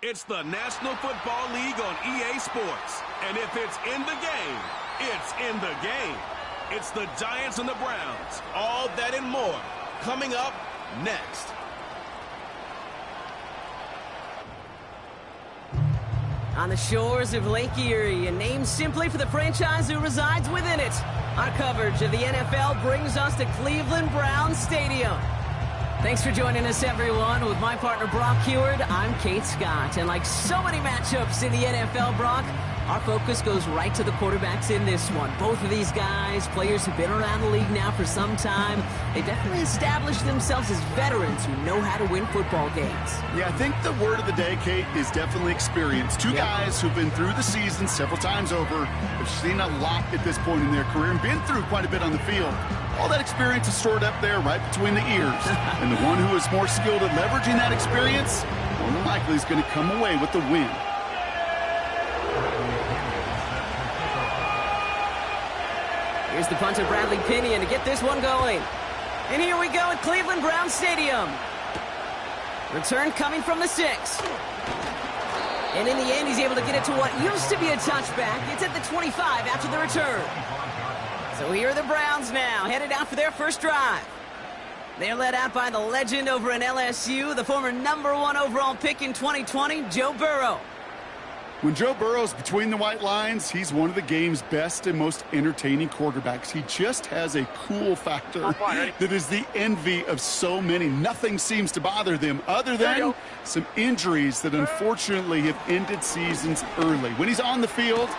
It's the National Football League on EA Sports. And if it's in the game, it's in the game. It's the Giants and the Browns. All that and more coming up next. On the shores of Lake Erie, and named simply for the franchise who resides within it, our coverage of the NFL brings us to Cleveland Browns Stadium. Thanks for joining us, everyone. With my partner, Brock Heward, I'm Kate Scott. And like so many matchups in the NFL, Brock, our focus goes right to the quarterbacks in this one. Both of these guys, players who've been around the league now for some time, they definitely established themselves as veterans who know how to win football games. Yeah, I think the word of the day, Kate, is definitely experience. Two guys who've been through the season several times over, have seen a lot at this point in their career, and been through quite a bit on the field. All that experience is stored up there right between the ears. And the one who is more skilled at leveraging that experience, more than likely is going to come away with the win. Here's the punter, Bradley Pinion, to get this one going. And here we go at Cleveland Browns Stadium. Return coming from the 6. And in the end, he's able to get it to what used to be a touchback. It's at the 25 after the return. So here are the Browns now, headed out for their first drive. They're led out by the legend over in LSU, the former #1 overall pick in 2020, Joe Burrow. When Joe Burrow's between the white lines, he's one of the game's best and most entertaining quarterbacks. He just has a cool factor that is the envy of so many. Nothing seems to bother them other than some injuries that unfortunately have ended seasons early. When he's on the field,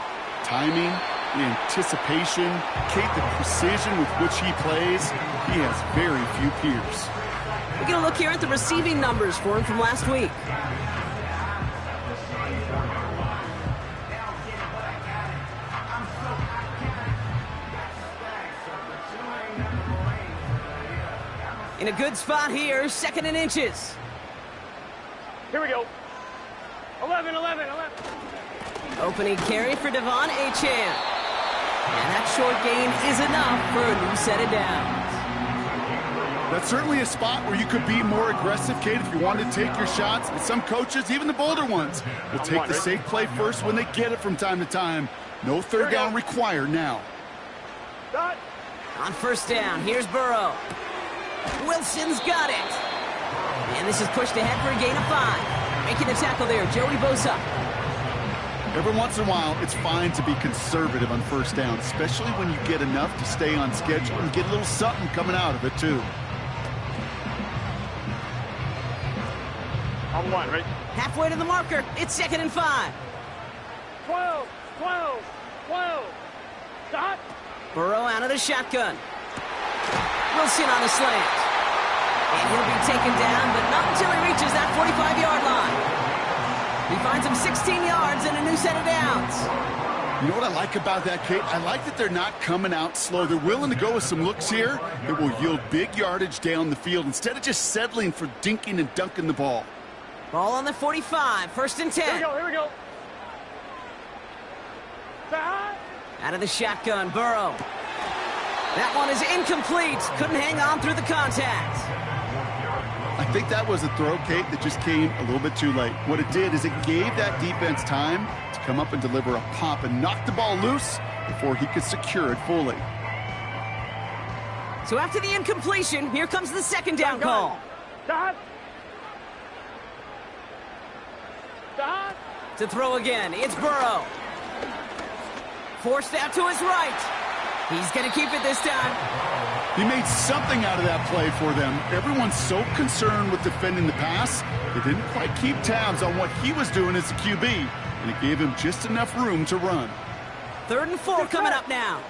timing, the anticipation, Kate, the precision with which he plays, he has very few peers. We're going to look here at the receiving numbers for him from last week. In a good spot here, 2nd and inches. Here we go. 11. Opening carry for Devon Achane. And that short gain is enough for a new set of downs. That's certainly a spot where you could be more aggressive, Kate, if you wanted to take your shots. But some coaches, even the bolder ones, will take the safe play first when they get it from time to time. No third down required now. On first down, here's Burrow. Wilson's got it. And this is pushed ahead for a gain of 5. Making the tackle there, Joey Bosa. Every once in a while, it's fine to be conservative on first down, especially when you get enough to stay on schedule and get a little something coming out of it, too. On one, right? Halfway to the marker. It's 2nd and 5. 12. Stop. Burrow out of the shotgun. Wilson on the slant. And he'll be taken down, but not until he reaches that 45-yard line. He finds him 16 yards and a new set of downs. You know what I like about that, Kate? I like that they're not coming out slow. They're willing to go with some looks here that will yield big yardage down the field instead of just settling for dinking and dunking the ball. Ball on the 45, 1st and 10. Here we go. Out of the shotgun, Burrow. That one is incomplete. Couldn't hang on through the contact. I think that was a throw, Kate, that just came a little bit too late. What it did is it gave that defense time to come up and deliver a pop and knock the ball loose before he could secure it fully. So after the incompletion, here comes the 2nd down call. Stop. To throw again, it's Burrow. Forced out to his right. He's going to keep it this time. He made something out of that play for them. Everyone's so concerned with defending the pass, they didn't quite keep tabs on what he was doing as a QB, and it gave him just enough room to run. 3rd and 4 coming up now.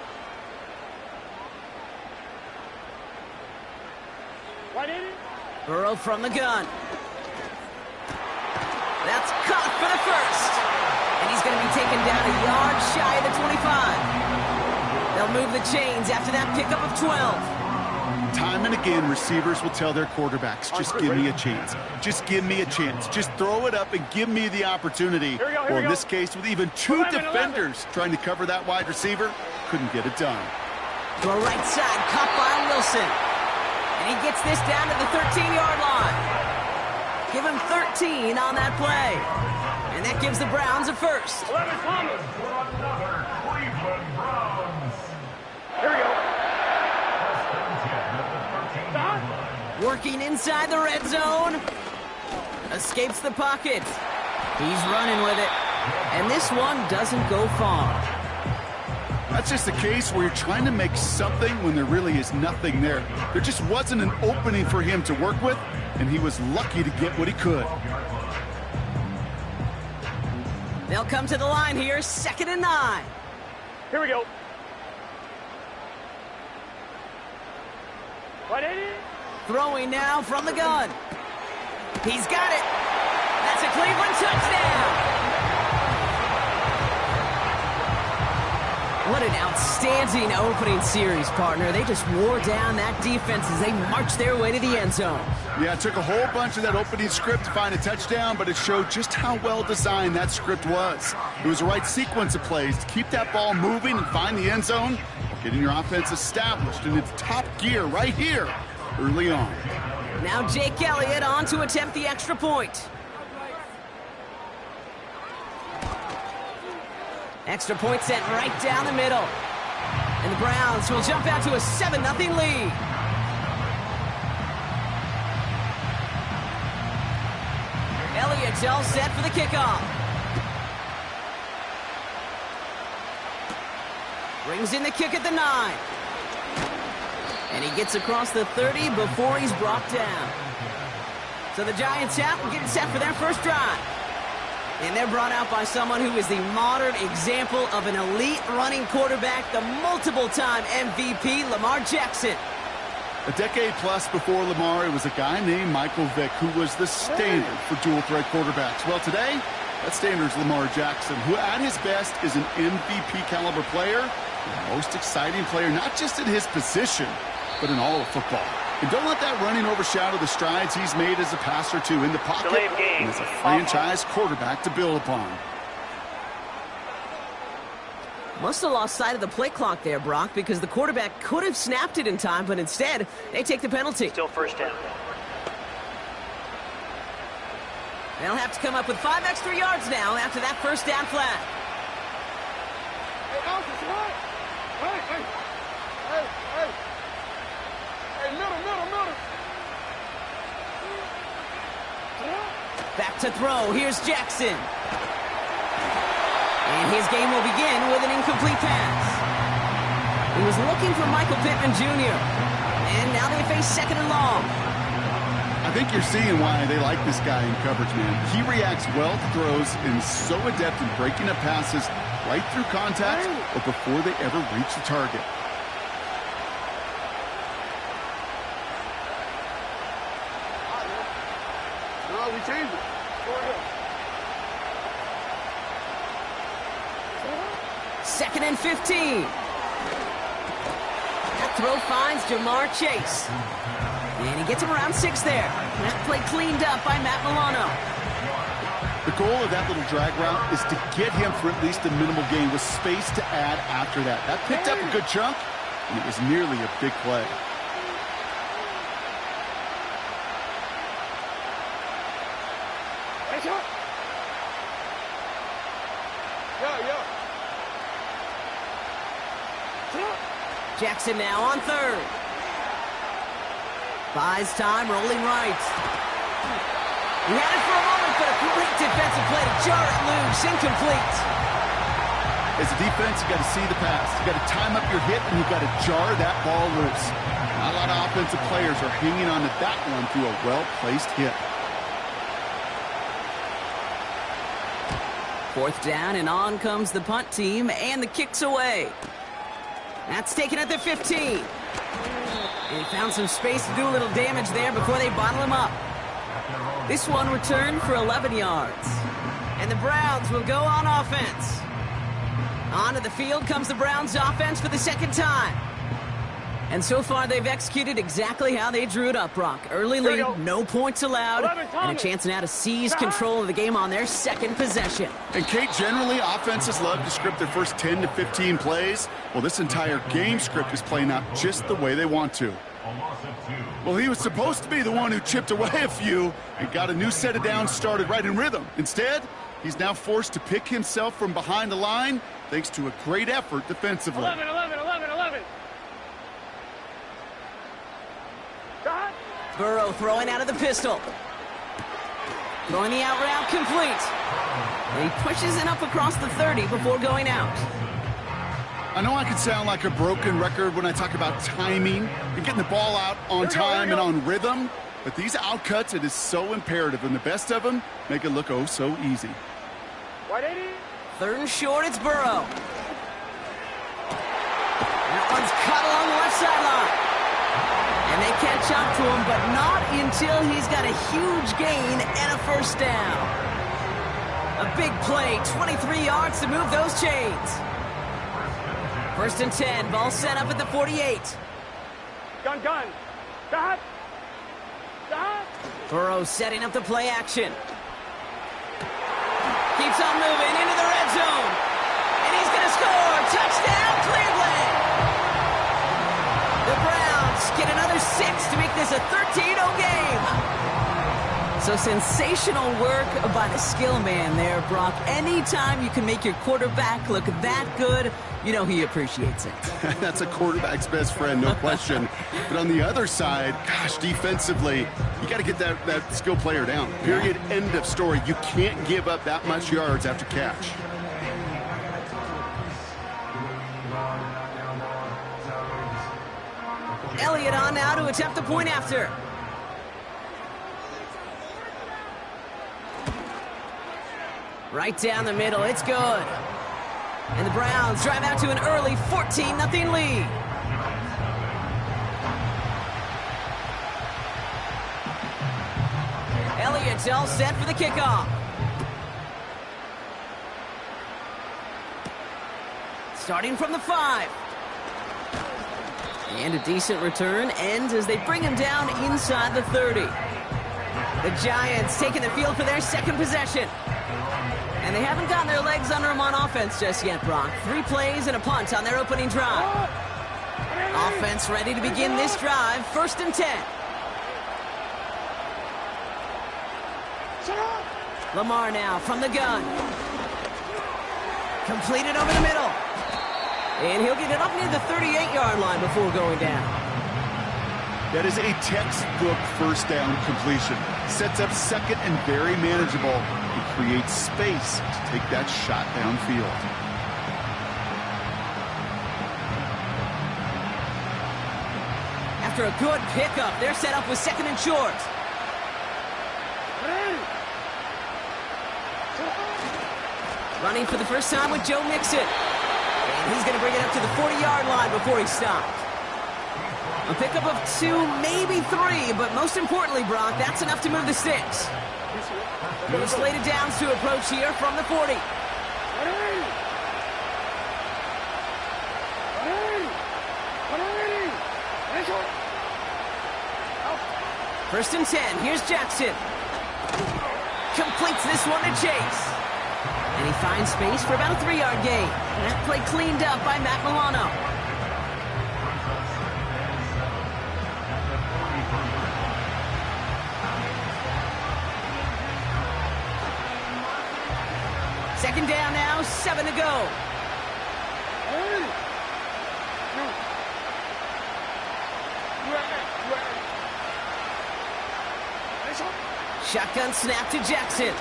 Burrow from the gun. That's caught for the 1st. And he's going to be taken down a yard shy of the 25. They'll move the chains after that pickup of 12. Time and again, receivers will tell their quarterbacks, just give me a chance. Just give me a chance. Just throw it up and give me the opportunity. Well, in this case, with even 2 defenders trying to cover that wide receiver, couldn't get it done. To the right side, caught by Wilson. And he gets this down to the 13-yard line. Give him 13 on that play. And that gives the Browns a first. 11 Thomas. Here we go. Working inside the red zone. Escapes the pocket. He's running with it. And this one doesn't go far. That's just a case where you're trying to make something when there really is nothing there. There just wasn't an opening for him to work with, and he was lucky to get what he could. They'll come to the line here, 2nd and 9. Here we go. 180. Throwing now from the gun. He's got it. That's a Cleveland touchdown. What an outstanding opening series, partner. They just wore down that defense as they marched their way to the end zone. Yeah, it took a whole bunch of that opening script to find a touchdown, but it showed just how well designed that script was. It was the right sequence of plays to keep that ball moving and find the end zone, getting your offense established in its top gear right here early on. Now Jake Elliott on to attempt the extra point. Extra point sent right down the middle. And the Browns will jump out to a 7-0 lead. Elliott's all set for the kickoff. Brings in the kick at the 9. And he gets across the 30 before he's brought down. So the Giants out and getting set for their first drive. And they're brought out by someone who is the modern example of an elite running quarterback, the multiple-time MVP, Lamar Jackson. A decade plus before Lamar, it was a guy named Michael Vick who was the standard for dual-threat quarterbacks. Well, today, that standard is Lamar Jackson, who at his best is an MVP-caliber player, the most exciting player, not just in his position, but in all of football. And don't let that running overshadow the strides he's made as a passer, too, in the pocket and as a franchise quarterback to build upon. Must have lost sight of the play clock there, Brock, because the quarterback could have snapped it in time, but instead, they take the penalty. Still first down. They'll have to come up with 5 extra yards now after that first down flag. Hey, Elvis, what? Hey. Hey, middle. Back to throw. Here's Jackson. And his game will begin with an incomplete pass. He was looking for Michael Pittman Jr. And now they face 2nd and long. I think you're seeing why they like this guy in coverage, man. He reacts well to throws and is so adept in breaking up passes right through contact or before they ever reach the target. We changed it. Go ahead. 2nd and 15. That throw finds Jamar Chase. And he gets him around 6 there. That play cleaned up by Matt Milano. The goal of that little drag route is to get him for at least a minimal gain with space to add after that. That picked up a good chunk, and it was nearly a big play. Jackson now on 3rd. Buys time, rolling right. He had it for a moment, but a great defensive play to jar it loose, incomplete. As a defense, you got to see the pass. You got to time up your hit, and you got to jar that ball loose. Not a lot of offensive players are hanging on to that one through a well-placed hit. 4th down, and on comes the punt team, and the kick's away. That's taken at the 15. And he found some space to do a little damage there before they bottle him up. This one returned for 11 yards. And the Browns will go on offense. Onto the field comes the Browns offense for the 2nd time. And so far, they've executed exactly how they drew it up, Brock. Early lead, no points allowed, and a chance now to seize control of the game on their 2nd possession. And, Kate, generally, offenses love to script their first 10 to 15 plays. Well, this entire game script is playing out just the way they want to. Well, he was supposed to be the one who chipped away a few and got a new set of downs started right in rhythm. Instead, He's now forced to pick himself from behind the line thanks to a great effort defensively. 11, 11, 11, 11. Got. Burrow throwing out of the pistol. Throwing the out route complete. And he pushes it up across the 30 before going out. I know I can sound like a broken record when I talk about timing and getting the ball out on time and on rhythm, but these outcuts, it is so imperative, and the best of them make it look oh so easy. White 80. 3rd and short, it's Burrow. That one's caught along the left sideline. And they catch up to him, but not until he's got a huge gain and a first down. A big play, 23 yards to move those chains. 1st and 10, ball set up at the 48. Gun. Got. Burrow setting up the play action. Keeps on moving into the red zone. And he's going to score. Touchdown, Cleveland. The Browns get another 6 to make this a 13-0 game. So sensational work by the skill man there, Brock. Anytime you can make your quarterback look that good, you know he appreciates it. That's a quarterback's best friend, no question. But on the other side, gosh, defensively, you got to get that skill player down. Period, end of story. You can't give up that much yards after catch. Elliott on now to attempt the point after. Right down the middle, it's good. And the Browns drive out to an early 14-0 lead. Elliott's all set for the kickoff. Starting from the 5. And a decent return ends as they bring him down inside the 30. The Giants taking the field for their second possession. And they haven't gotten their legs under them on offense just yet, Brock. 3 plays and a punt on their opening drive. Offense ready to begin this drive, 1st and 10. Lamar now from the gun. Completed over the middle. And he'll get it up near the 38-yard line before going down. That is a textbook first down completion. Sets up second and very manageable. It creates space to take that shot downfield. After a good pickup, they're set up with 2nd and short. Running for the first time with Joe Mixon. And he's going to bring it up to the 40-yard line before he stopped. A pickup of 2, maybe 3, but most importantly, Brock, that's enough to move the sticks. Move slated downs to approach here from the 40. 1st and 10, here's Jackson. Completes this one to Chase. And he finds space for about a 3-yard gain. And that play cleaned up by Matt Milano. Second down now, 7 to go. Shotgun snap to Jackson.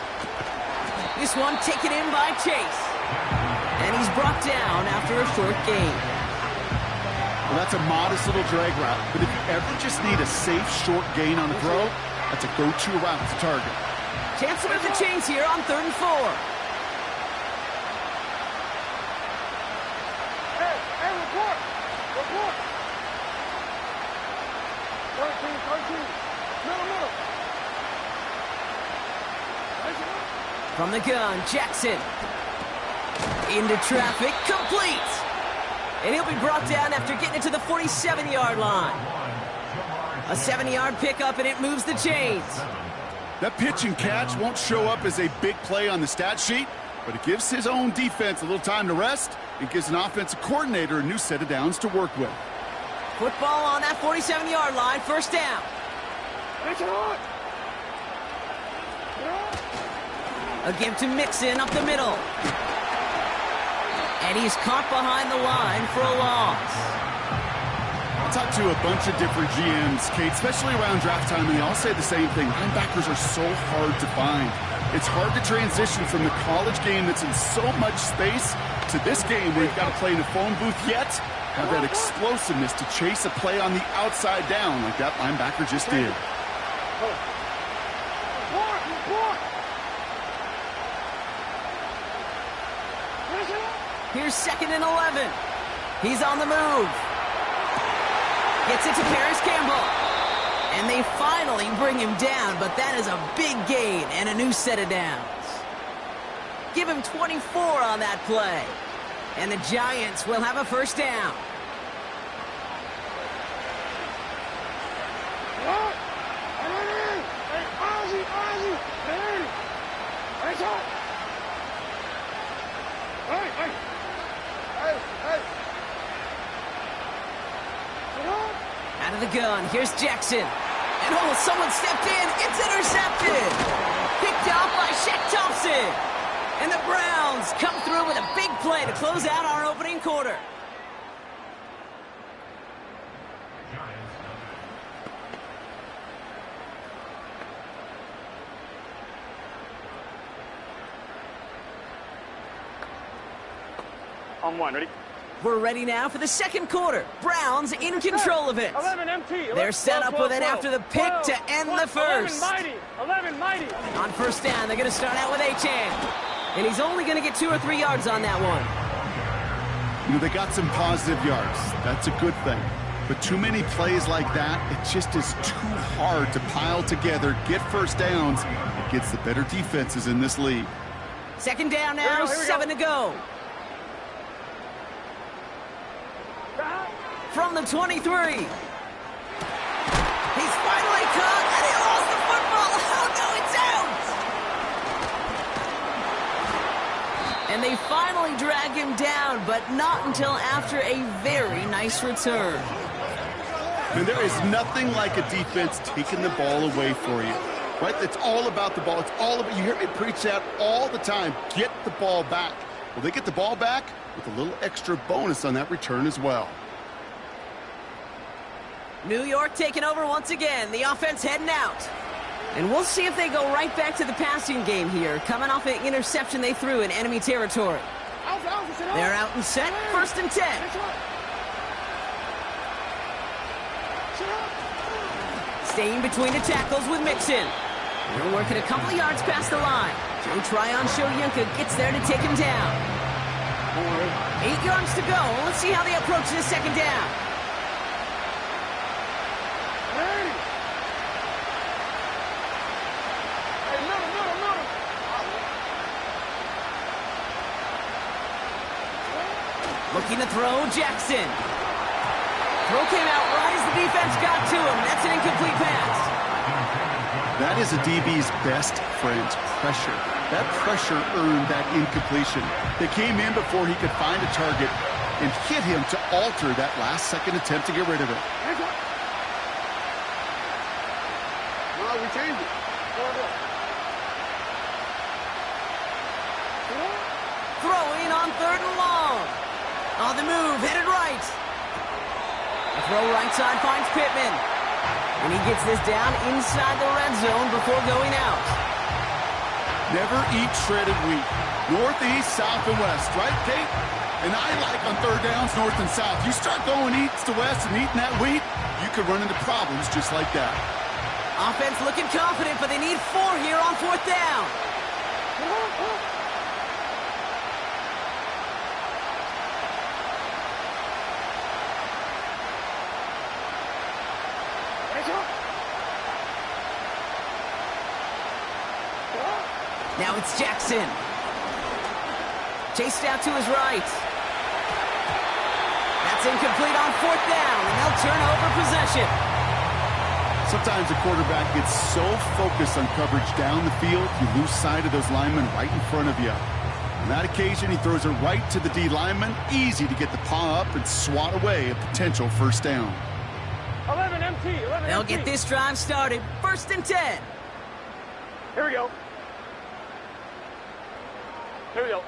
This one taken in by Chase. And he's brought down after a short gain. Well, that's a modest little drag route, but if you ever just need a safe short gain on a throw, that's a go-to route to target. Chance to move the chains here on 3rd and 4. Hey, report. 13. Middle. From the gun, Jackson. Into traffic, complete. And he'll be brought down after getting it to the 47-yard line. A 70-yard pickup, and it moves the chains. That pitch and catch won't show up as a big play on the stat sheet, but it gives his own defense a little time to rest. It gives an offensive coordinator a new set of downs to work with. Football on that 47-yard line, 1st down. A give to Mixon up the middle. And he's caught behind the line for a loss. I talked to a bunch of different GMs, Kate, especially around draft time, and they all say the same thing. Linebackers are so hard to find. It's hard to transition from the college game that's in so much space to this game where you've got to play in a phone booth, yet have that explosiveness to chase a play on the outside down like that linebacker just did. Here's 2nd and 11. He's on the move. Gets it to Paris Campbell. And they finally bring him down, but that is a big gain and a new set of downs. Give him 24 on that play. And the Giants will have a first down. Out of the gun, here's Jackson. And oh, someone stepped in. It's intercepted. Picked off by Shaq Thompson. And the Browns come through with a big play to close out our opening quarter. On one, ready? We're ready now for the second quarter. Browns in control of it. 11 MT. They're set up with it after the pick to end the first. 11 mighty. On first down, they're going to start out with Achane. And he's only going to get 2 or 3 yards on that one. You know, they got some positive yards. That's a good thing. But too many plays like that, it just is too hard to pile together, get first downs against the better defenses in this league. Second down now, 7 to go. From the 23. He's finally caught, and he lost the football. Oh, no, it's out. And they finally drag him down, but not until after a very nice return. And there is nothing like a defense taking the ball away for you. Right? It's all about the ball. It's all about, you hear me preach that all the time. Get the ball back. Well, they get the ball back with a little extra bonus on that return as well. New York taking over once again. The offense heading out. And we'll see if they go right back to the passing game here, coming off an interception they threw in enemy territory. They're out and set, 1st and 10. Staying between the tackles with Mixon. They're working a couple of yards past the line. Joe Tryon-Shoyinka gets there to take him down. 8 yards to go. Let's see how they approach this second down. Looking to throw, Jackson. Throw came out right as the defense got to him. That's an incomplete pass. That is a DB's best friend, pressure. That pressure earned that incompletion. They came in before he could find a target and hit him to alter that last-second attempt to get rid of it. Well, we changed it. Throwing on 3rd and long. On the move, headed right. A throw right side finds Pittman. And he gets this down inside the red zone before going out. Never eat shredded wheat. Northeast, south, and west, right, Kate? And I like on 3rd downs, north and south. You start going east to west and eating that wheat, you could run into problems just like that. Offense looking confident, but they need 4 here on 4th down. Now it's Jackson. Chased out to his right. That's incomplete on 4th down, and they'll turn over possession. Sometimes a quarterback gets so focused on coverage down the field, you lose sight of those linemen right in front of you. On that occasion, he throws it right to the D lineman. Easy to get the paw up and swat away a potential first down. 11 MT. They'll get this drive started. 1st and 10. Here we go. Here we go.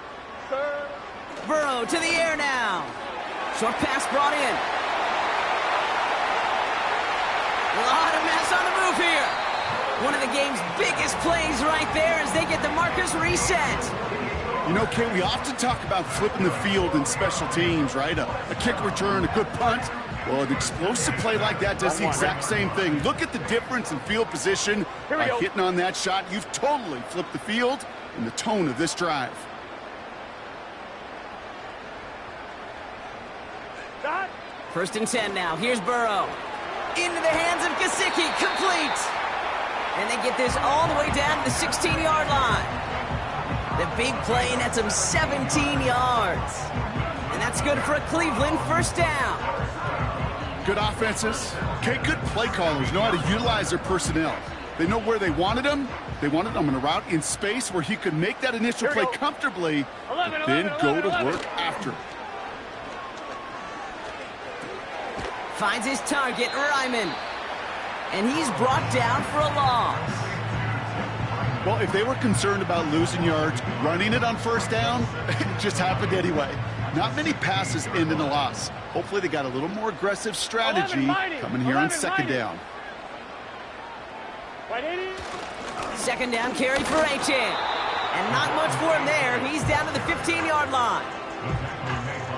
Third. Burrow to the air now. Short pass brought in. A lot of mess on the move here. One of the game's biggest plays right there as they get the markers reset. You know, Kate, we often talk about flipping the field in special teams, right? A kick return, a good punt. Well, an explosive play like that does the exact same thing. Look at the difference in field position. By hitting on that shot, you've totally flipped the field and the tone of this drive. First and 10 now. Here's Burrow. Into the hands of Gesicki. Complete. And they get this all the way down to the 16-yard line. The big play nets him 17 yards. And that's good for a Cleveland first down. Good offenses. Okay, good play callers know how to utilize their personnel. They know where they wanted him. They wanted him in a route in space where he could make that initial play comfortably, but then go to work after. Finds his target, Ryman. And he's brought down for a loss. Well, if they were concerned about losing yards, running it on first down, it just happened anyway. Not many passes end in a loss. Hopefully they got a little more aggressive strategy coming here on second down. Second down carry for Achane. And not much for him there. He's down to the 15-yard line.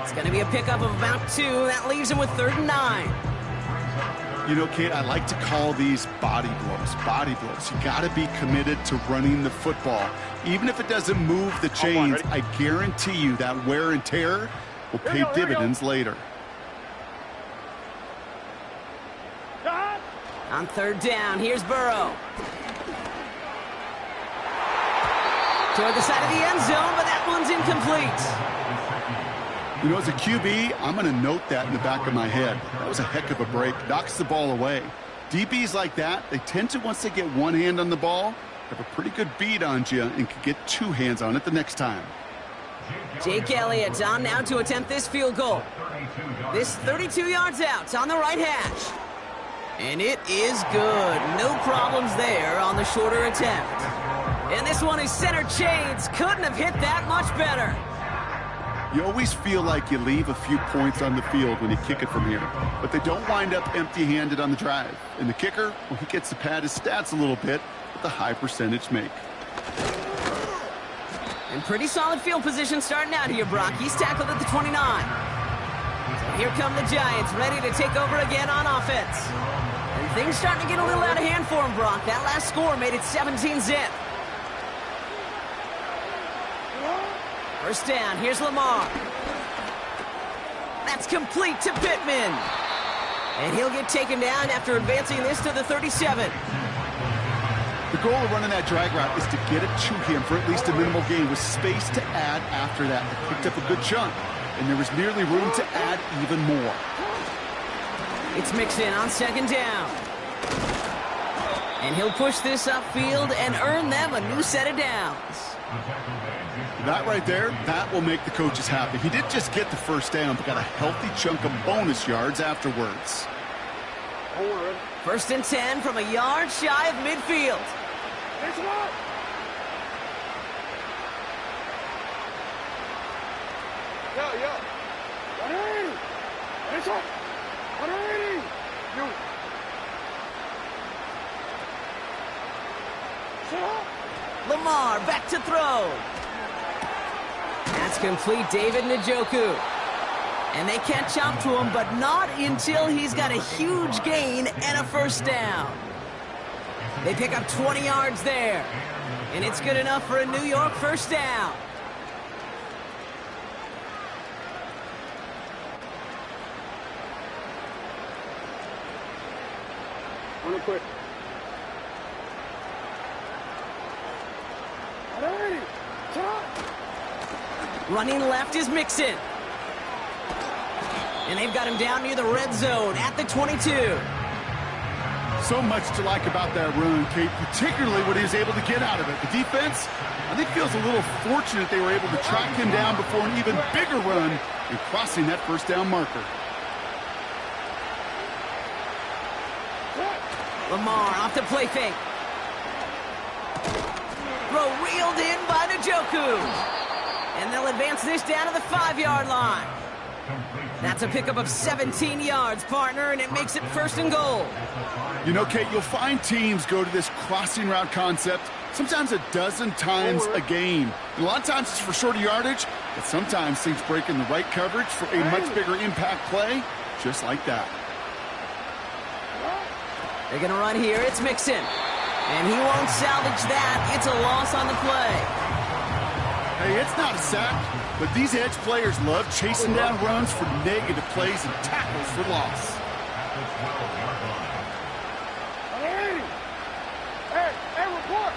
It's going to be a pickup of about 2. That leaves him with 3rd and 9. You know, Kate, I like to call these body blows. Body blows. You got to be committed to running the football. Even if it doesn't move the chains, I guarantee you that wear and tear will pay dividends later. On 3rd down, here's Burrow. Toward the side of the end zone, but that one's incomplete. You know, as a QB, I'm going to note that in the back of my head. That was a heck of a break. Knocks the ball away. DBs like that, they tend to, once they get one hand on the ball, have a pretty good beat on you and can get 2 hands on it the next time. Jake Elliott on now to attempt this field goal. This 32 yards out on the right hash. And it is good. No problems there on the shorter attempt. And this one is center chains. Couldn't have hit that much better. You always feel like you leave a few points on the field when you kick it from here, but they don't wind up empty-handed on the drive. And the kicker, well, he gets to pad his stats a little bit with the high percentage make. And pretty solid field position starting out here, Brock. He's tackled at the 29. So here come the Giants, ready to take over again on offense. And things starting to get a little out of hand for him, Brock. That last score made it 17-zip. First down, here's Lamar. That's complete to Pittman. And he'll get taken down after advancing this to the 37. The goal of running that drag route is to get it to him for at least a minimal gain with space to add after that. He picked up a good chunk, and there was nearly room to add even more. It's Mixon on 2nd down. And he'll push this upfield and earn them a new set of downs. That right there, that will make the coaches happy. He didn't just get the first down, but got a healthy chunk of bonus yards afterwards. 1st and 10 from a yard shy of midfield. Lamar back to throw. That's complete, David Njoku. And they catch up to him, but not until he's got a huge gain and a first down. They pick up 20 yards there. And it's good enough for a New York first down. Real quick. Running left is Mixon. And they've got him down near the red zone at the 22. So much to like about that run, Kate, particularly what he was able to get out of it. The defense, I think, feels a little fortunate they were able to track him down before an even bigger run and crossing that first down marker. Lamar off the play fake. 'Throw reeled in by Njoku. And they'll advance this down to the 5-yard line. That's a pickup of 17 yards, partner, and it makes it 1st and goal. You know, Kate, you'll find teams go to this crossing route concept sometimes a dozen times a game. And a lot of times it's for shorter yardage, but sometimes teams break in the right coverage for a much bigger impact play, just like that. They're going to run here. It's Mixon. And he won't salvage that. It's a loss on the play. Hey, it's not a sack, but these edge players love chasing down runs for negative plays and tackles for loss. Hey, report.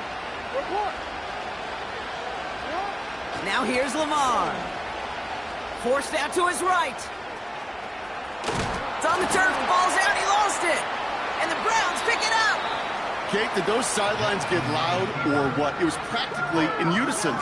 Now here's Lamar. Forced out to his right. It's on the turf. The ball's out. He lost it. And the Browns pick it up. Kate, did those sidelines get loud or what? It was practically in unison.